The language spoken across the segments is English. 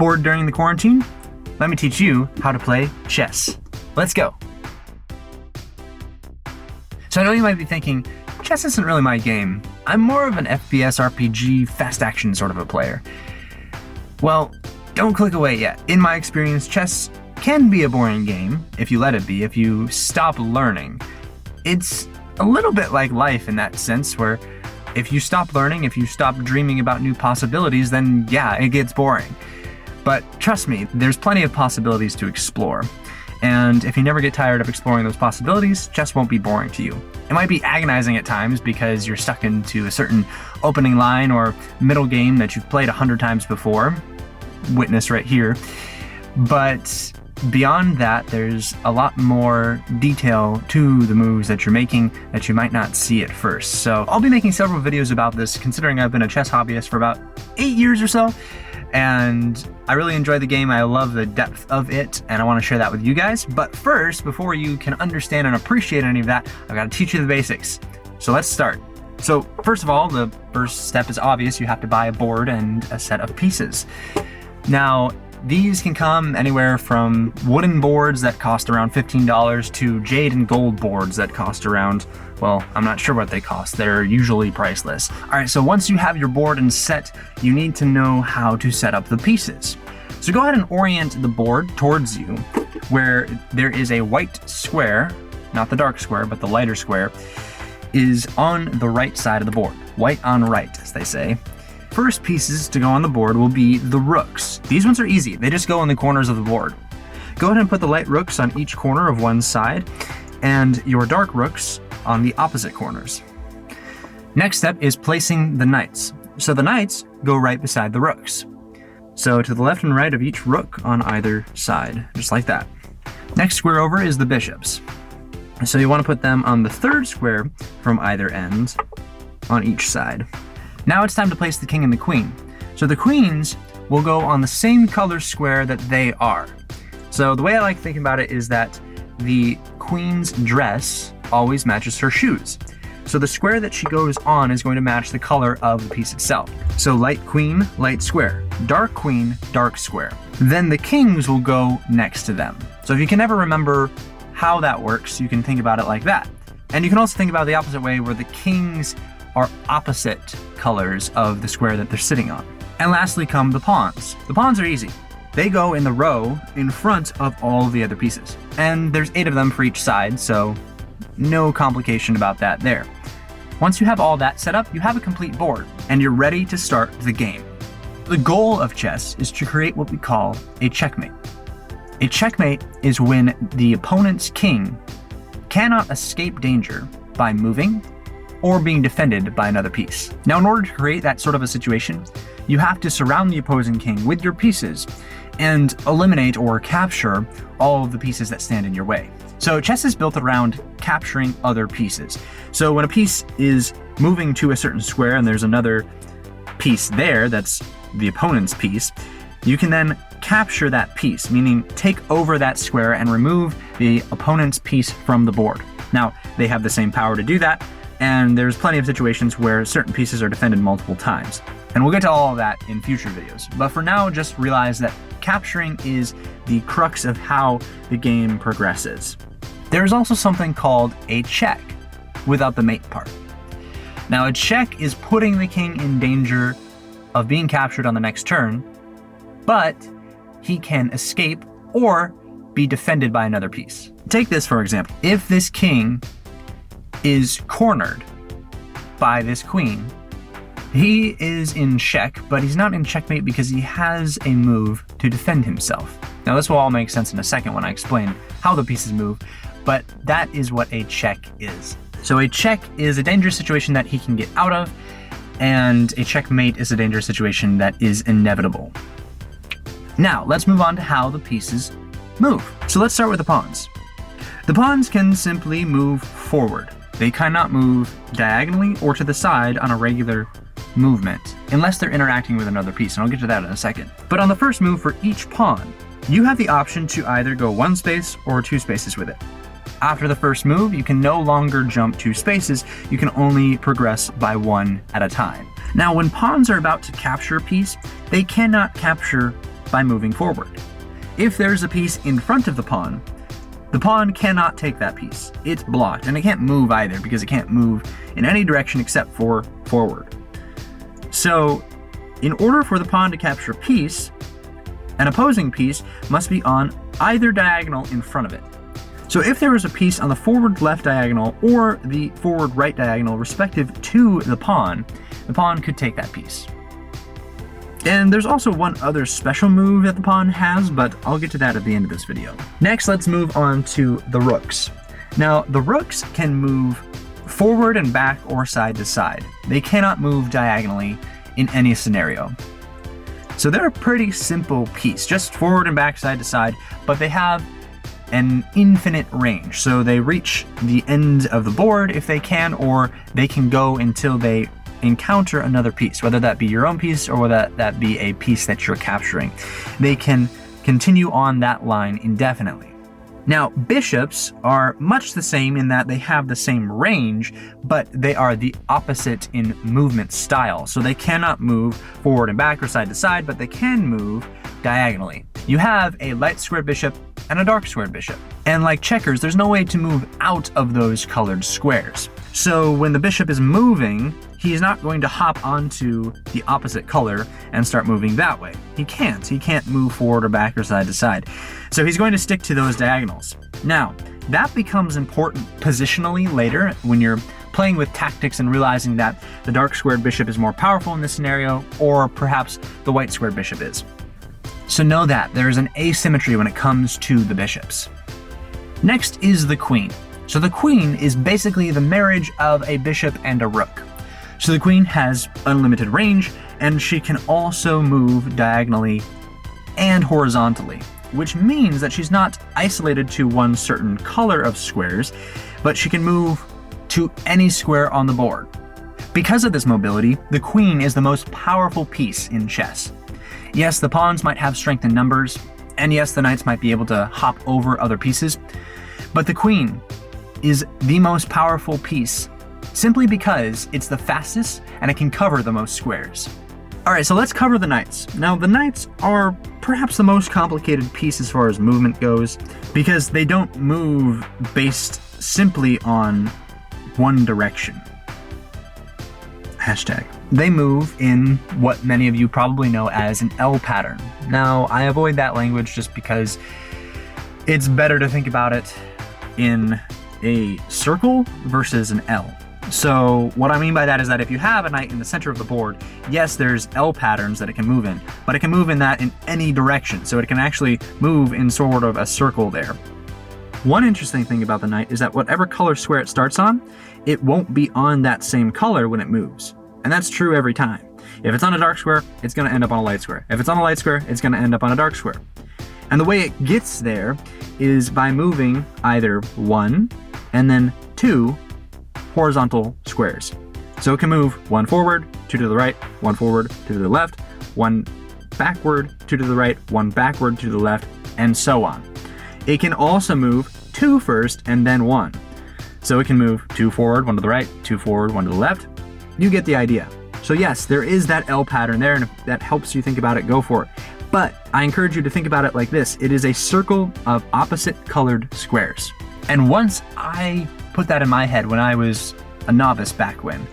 Bored during the quarantine? Let me teach you how to play chess. Let's go. So I know you might be thinking, chess isn't really my game. I'm more of an FPS RPG, fast action sort of a player. Well, don't click away yet. In my experience, chess can be a boring game if you let it be, if you stop learning. It's a little bit like life in that sense, where if you stop learning, if you stop dreaming about new possibilities, then yeah, it gets boring. But trust me, there's plenty of possibilities to explore. And if you never get tired of exploring those possibilities, chess won't be boring to you. It might be agonizing at times because you're stuck into a certain opening line or middle game that you've played 100 times before. Witness right here. But beyond that, there's a lot more detail to the moves that you're making that you might not see at first. So I'll be making several videos about this, considering I've been a chess hobbyist for about 8 years or so. And I really enjoy the game. I love the depth of it, and I want to share that with you guys. But first, before you can understand and appreciate any of that, I've got to teach you the basics. So let's start. So first of all, the first step is obvious. You have to buy a board and a set of pieces. Now, these can come anywhere from wooden boards that cost around $15 to jade and gold boards that cost around, well, I'm not sure what they cost. They're usually priceless. All right, so once you have your board and set, you need to know how to set up the pieces. So go ahead and orient the board towards you, where there is a white square, not the dark square, but the lighter square, is on the right side of the board. White on right, as they say. First pieces to go on the board will be the rooks. These ones are easy. They just go in the corners of the board. Go ahead and put the light rooks on each corner of one side and your dark rooks on the opposite corners. Next step is placing the knights. So the knights go right beside the rooks. So to the left and right of each rook on either side, just like that. Next square over is the bishops. So you want to put them on the third square from either end on each side. Now it's time to place the king and the queen. So the queens will go on the same color square that they are. So the way I like thinking about it is that the queen's dress always matches her shoes. So the square that she goes on is going to match the color of the piece itself. So light queen, light square. Dark queen, dark square. Then the kings will go next to them. So if you can never remember how that works, you can think about it like that. And you can also think about it the opposite way, where the kings are opposite colors of the square that they're sitting on. And lastly come the pawns. The pawns are easy. They go in the row in front of all the other pieces. And there's 8 of them for each side, so no complication about that there. Once you have all that set up, you have a complete board, and you're ready to start the game. The goal of chess is to create what we call a checkmate. A checkmate is when the opponent's king cannot escape danger by moving or being defended by another piece. Now, in order to create that sort of a situation, you have to surround the opposing king with your pieces and eliminate or capture all of the pieces that stand in your way. So chess is built around capturing other pieces. So when a piece is moving to a certain square and there's another piece there that's the opponent's piece, you can then capture that piece, meaning take over that square and remove the opponent's piece from the board. Now, they have the same power to do that, and there's plenty of situations where certain pieces are defended multiple times. And we'll get to all of that in future videos. But for now, just realize that capturing is the crux of how the game progresses. There's also something called a check, without the mate part. Now, a check is putting the king in danger of being captured on the next turn, but he can escape or be defended by another piece. Take this for example. If this king is cornered by this queen, he is in check, but he's not in checkmate because he has a move to defend himself. Now this will all make sense in a second when I explain how the pieces move, but that is what a check is. So a check is a dangerous situation that he can get out of, and a checkmate is a dangerous situation that is inevitable. Now let's move on to how the pieces move. So let's start with the pawns. The pawns can simply move forward. They cannot move diagonally or to the side on a regular movement, unless they're interacting with another piece, and I'll get to that in a second. But on the first move for each pawn, you have the option to either go 1 space or 2 spaces with it. After the first move, you can no longer jump 2 spaces, you can only progress by 1 at a time. Now, when pawns are about to capture a piece, they cannot capture by moving forward. If there's a piece in front of the pawn cannot take that piece. It's blocked, and it can't move either because it can't move in any direction except for forward. So, in order for the pawn to capture a piece, an opposing piece must be on either diagonal in front of it. So if there was a piece on the forward left diagonal or the forward right diagonal respective to the pawn could take that piece. And there's also one other special move that the pawn has, but I'll get to that at the end of this video. Next, let's move on to the rooks. Now, the rooks can move forward and back or side to side. They cannot move diagonally in any scenario. So they're a pretty simple piece, just forward and back, side to side, but they have an infinite range. So they reach the end of the board if they can, or they can go until they encounter another piece, whether that be your own piece or whether that be a piece that you're capturing. They can continue on that line indefinitely. Now, bishops are much the same in that they have the same range, but they are the opposite in movement style. So they cannot move forward and back or side to side, but they can move diagonally. You have a light squared bishop and a dark squared bishop. And like checkers, there's no way to move out of those colored squares. So when the bishop is moving, he's not going to hop onto the opposite color and start moving that way. He can't move forward or back or side to side. So he's going to stick to those diagonals. Now, that becomes important positionally later when you're playing with tactics and realizing that the dark squared bishop is more powerful in this scenario, or perhaps the white squared bishop is. So know that there is an asymmetry when it comes to the bishops. Next is the queen. So the queen is basically the marriage of a bishop and a rook. So the queen has unlimited range, and she can also move diagonally and horizontally, which means that she's not isolated to one certain color of squares, but she can move to any square on the board. Because of this mobility, the queen is the most powerful piece in chess. Yes, the pawns might have strength in numbers, and yes, the knights might be able to hop over other pieces, but the queen is the most powerful piece simply because it's the fastest and it can cover the most squares. Alright, so let's cover the knights. Now, the knights are perhaps the most complicated piece as far as movement goes, because they don't move based simply on one direction. Hashtag. They move in what many of you probably know as an L pattern. Now, I avoid that language just because it's better to think about it in a circle versus an L. So what I mean by that is that if you have a knight in the center of the board, yes, there's L patterns that it can move in, but it can move in that in any direction. So it can actually move in sort of a circle there. One interesting thing about the knight is that whatever color square it starts on, it won't be on that same color when it moves. And that's true every time. If it's on a dark square, it's going to end up on a light square. If it's on a light square, it's going to end up on a dark square. And the way it gets there is by moving either one and then two horizontal squares. So it can move one forward, two to the right, one forward, two to the left, one backward, two to the right, one backward, two to the left, and so on. It can also move two first and then one. So it can move two forward, one to the right, two forward, one to the left. You get the idea. So yes, there is that L pattern there, and if that helps you think about it, go for it. But I encourage you to think about it like this. It is a circle of opposite colored squares. And once I put that in my head when I was a novice back when,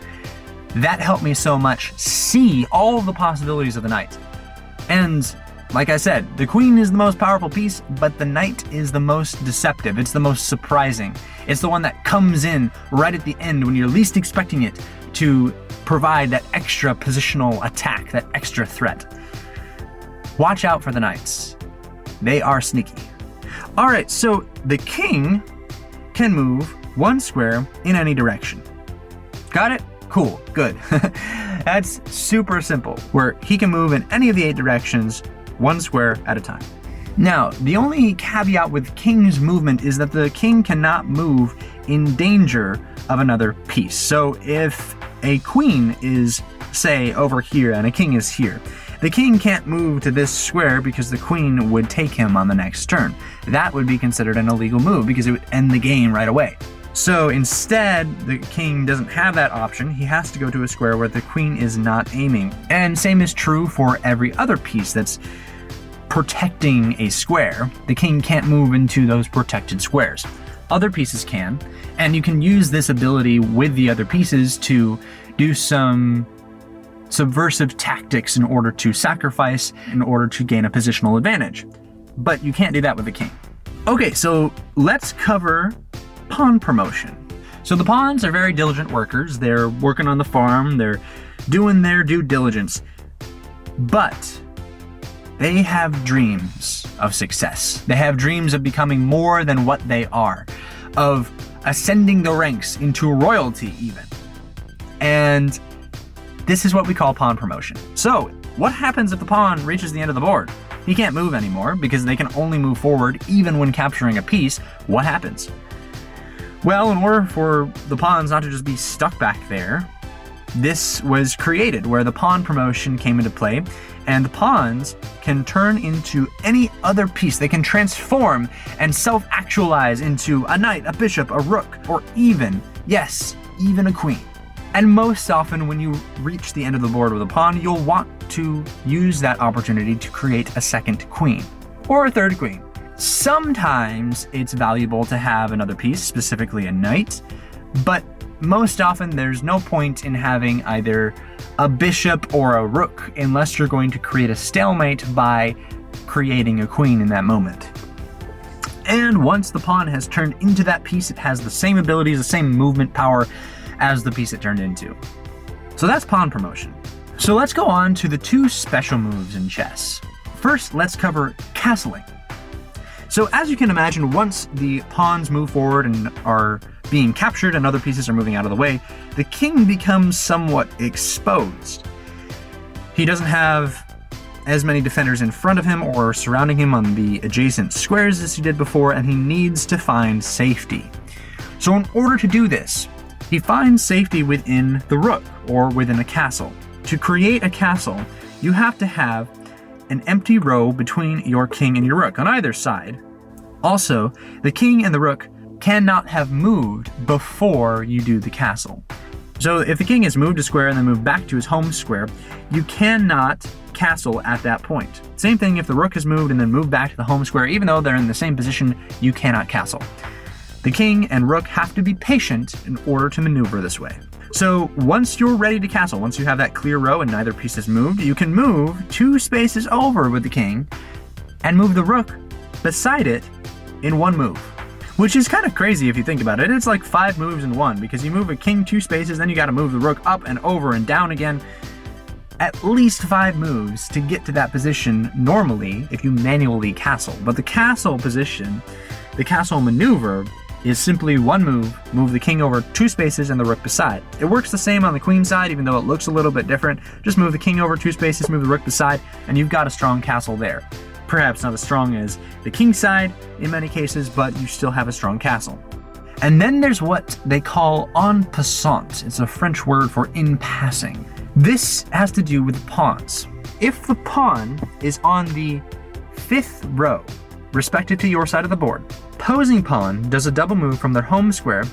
that helped me so much see all the possibilities of the knight. And like I said, the queen is the most powerful piece, but the knight is the most deceptive. It's the most surprising. It's the one that comes in right at the end when you're least expecting it to provide that extra positional attack, that extra threat. Watch out for the knights. They are sneaky. All right, so the king can move one square in any direction. Got it? Cool, good. That's super simple, where he can move in any of the 8 directions, one square at a time. Now, the only caveat with king's movement is that the king cannot move in danger of another piece. So if a queen is, say, over here and a king is here, the king can't move to this square because the queen would take him on the next turn. That would be considered an illegal move because it would end the game right away. So instead, the king doesn't have that option. He has to go to a square where the queen is not aiming. And same is true for every other piece that's protecting a square, the king can't move into those protected squares. Other pieces can, and you can use this ability with the other pieces to do some subversive tactics in order to sacrifice, in order to gain a positional advantage. But you can't do that with the king. Okay, so let's cover pawn promotion. So the pawns are very diligent workers. They're working on the farm, they're doing their due diligence. But they have dreams of success. They have dreams of becoming more than what they are, of ascending the ranks into royalty even. And this is what we call pawn promotion. So what happens if the pawn reaches the end of the board? He can't move anymore because they can only move forward even when capturing a piece. What happens? Well, in order for the pawns not to just be stuck back there, this was created where the pawn promotion came into play, and the pawns can turn into any other piece. They can transform and self-actualize into a knight, a bishop, a rook, or even, yes, even a queen. And most often when you reach the end of the board with a pawn, you'll want to use that opportunity to create a second queen, or a third queen. Sometimes it's valuable to have another piece, specifically a knight, but most often there's no point in having either a bishop or a rook unless you're going to create a stalemate by creating a queen in that moment. And once the pawn has turned into that piece, it has the same abilities, the same movement power as the piece it turned into. So that's pawn promotion. So let's go on to the two special moves in chess. First, let's cover castling. So as you can imagine, once the pawns move forward and are being captured and other pieces are moving out of the way, the king becomes somewhat exposed. He doesn't have as many defenders in front of him or surrounding him on the adjacent squares as he did before, and he needs to find safety. So in order to do this, he finds safety within the rook or within a castle. To create a castle, you have to have an empty row between your king and your rook on either side. Also, the king and the rook cannot have moved before you do the castle. So if the king has moved a square and then moved back to his home square, you cannot castle at that point. Same thing if the rook has moved and then moved back to the home square, even though they're in the same position, you cannot castle. The king and rook have to be patient in order to maneuver this way. So once you're ready to castle, once you have that clear row and neither piece has moved, you can move 2 spaces over with the king and move the rook beside it in 1 move. Which is kind of crazy if you think about it. It's like 5 moves in 1, because you move a king 2 spaces, then you got to move the rook up and over and down again. At least 5 moves to get to that position normally if you manually castle. But the castle position, the castle maneuver, is simply 1 move the king over 2 spaces and the rook beside. It works the same on the queen side, even though it looks a little bit different. Just move the king over 2 spaces, move the rook beside, and you've got a strong castle there. Perhaps not as strong as the king side in many cases, but you still have a strong castle. And then there's what they call en passant. It's a French word for in passing. This has to do with pawns. If the pawn is on the 5th row, respective to your side of the board, opposing pawn does a double move from their home square,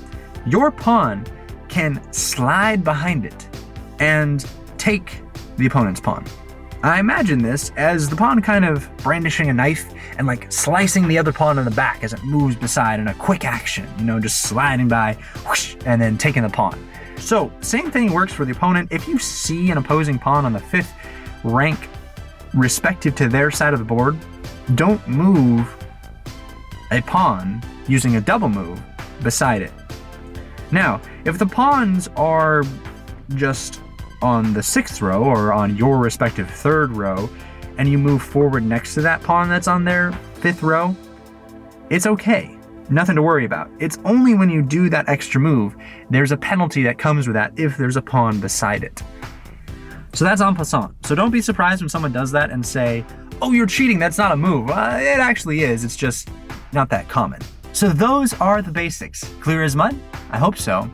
your pawn can slide behind it and take the opponent's pawn. I imagine this as the pawn kind of brandishing a knife and like slicing the other pawn in the back as it moves beside in a quick action, just sliding by, whoosh, and then taking the pawn. So same thing works for the opponent. If you see an opposing pawn on the 5th rank respective to their side of the board, don't move a pawn using a double move beside it. Now, if the pawns are just on the 6th row or on your respective 3rd row, and you move forward next to that pawn that's on their 5th row, it's okay. Nothing to worry about. It's only when you do that extra move, there's a penalty that comes with that if there's a pawn beside it. So that's en passant. So don't be surprised when someone does that and say, oh, you're cheating, that's not a move. It actually is, it's just not that common. So those are the basics. Clear as mud? I hope so.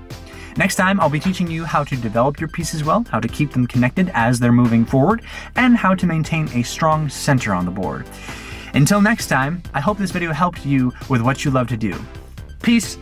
Next time, I'll be teaching you how to develop your pieces well, how to keep them connected as they're moving forward, and how to maintain a strong center on the board. Until next time, I hope this video helped you with what you love to do. Peace.